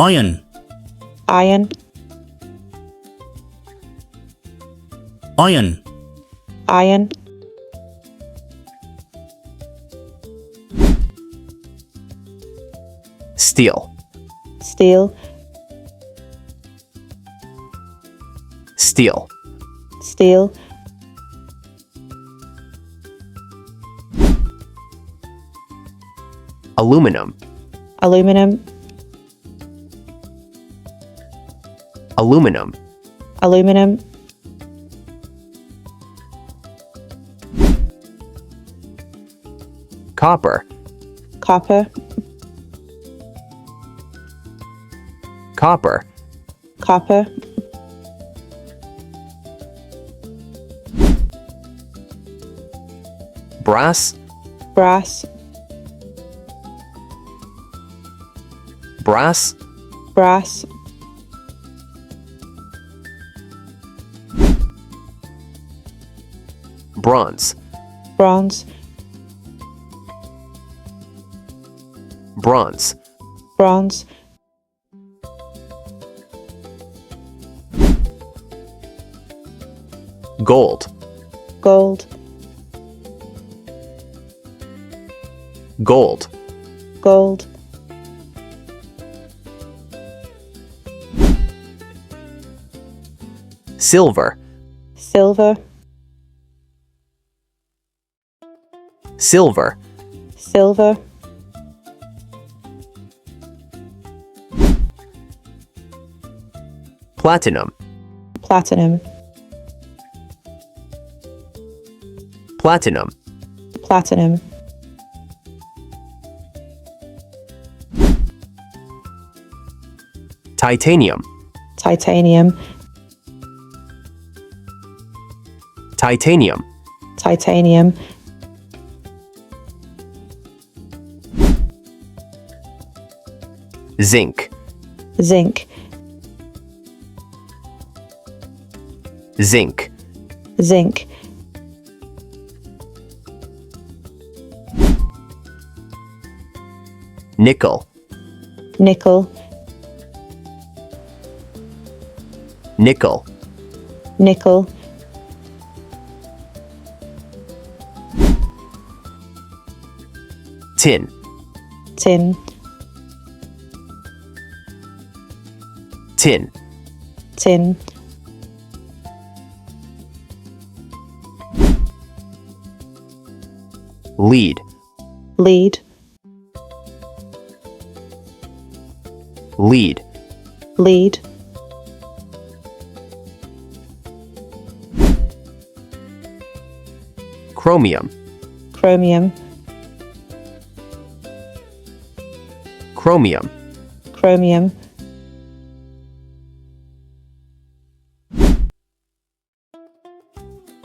iron, iron, iron, iron, Steel. steel, Steel. steel, Aluminum. aluminum, Aluminum. aluminum, Copper. copper, Copper. copper, Brass. brass, Brass. brass, Bronze. bronze, Bronze. bronze, Gold. gold, Gold. gold, Silver. silver, Silver. silver, Platinum. platinum, Platinum. platinum, Titanium. titanium, Titanium. titanium, Zinc. zinc, Zinc. zinc, Nickel. nickel, Nickel. nickel, Tin. tin, Tin. tin, Lead. lead, Lead. lead, Chromium. chromium, Chromium. chromium,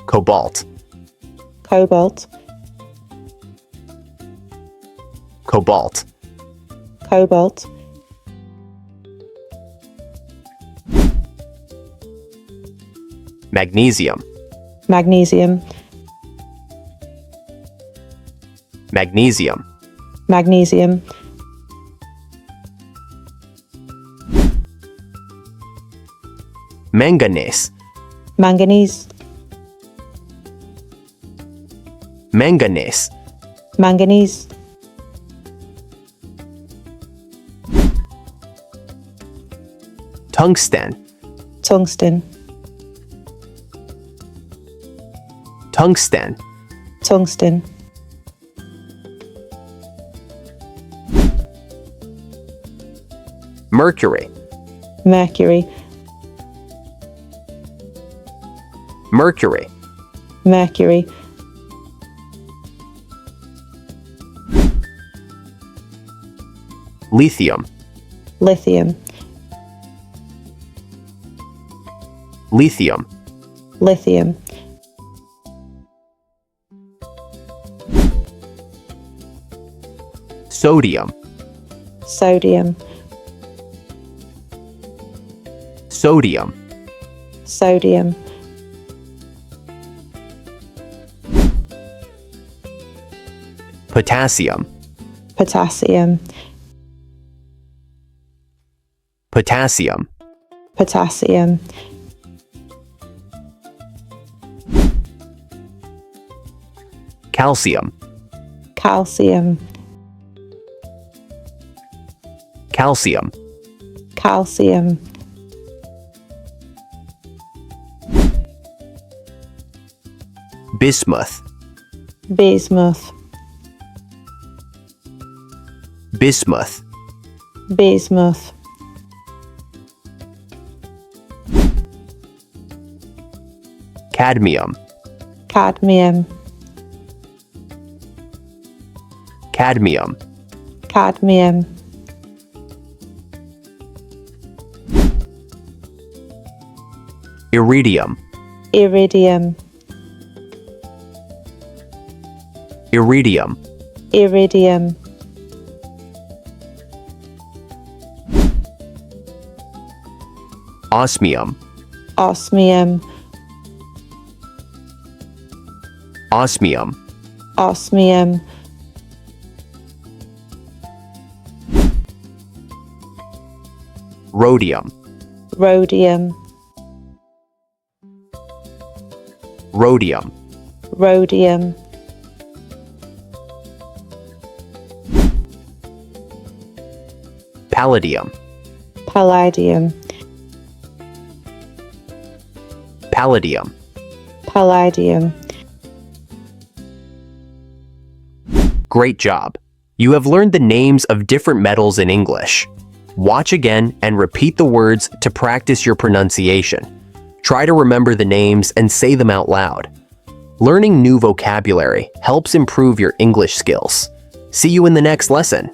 Cobalt. cobalt, Cobalt. cobalt, Magnesium. magnesium, Magnesium. magnesium, Manganese. manganese, Manganese. manganese, Tungsten. tungsten, Tungsten. tungsten, Mercury. mercury, Mercury. mercury, Lithium. lithium, Lithium. lithium, Sodium. sodium, Sodium. sodium, Potassium. potassium, potassium, potassium, calcium, calcium, calcium, calcium, bismuth, bismuth, bismuth, bismuth, cadmium, cadmium, cadmium, cadmium, iridium, iridium, iridium, iridium, osmium, osmium, osmium, osmium, rhodium, rhodium, rhodium, rhodium, palladium, palladium, palladium. palladium. Great job! You have learned the names of different metals in English. Watch again and repeat the words to practice your pronunciation. Try to remember the names and say them out loud. Learning new vocabulary helps improve your English skills. See you in the next lesson.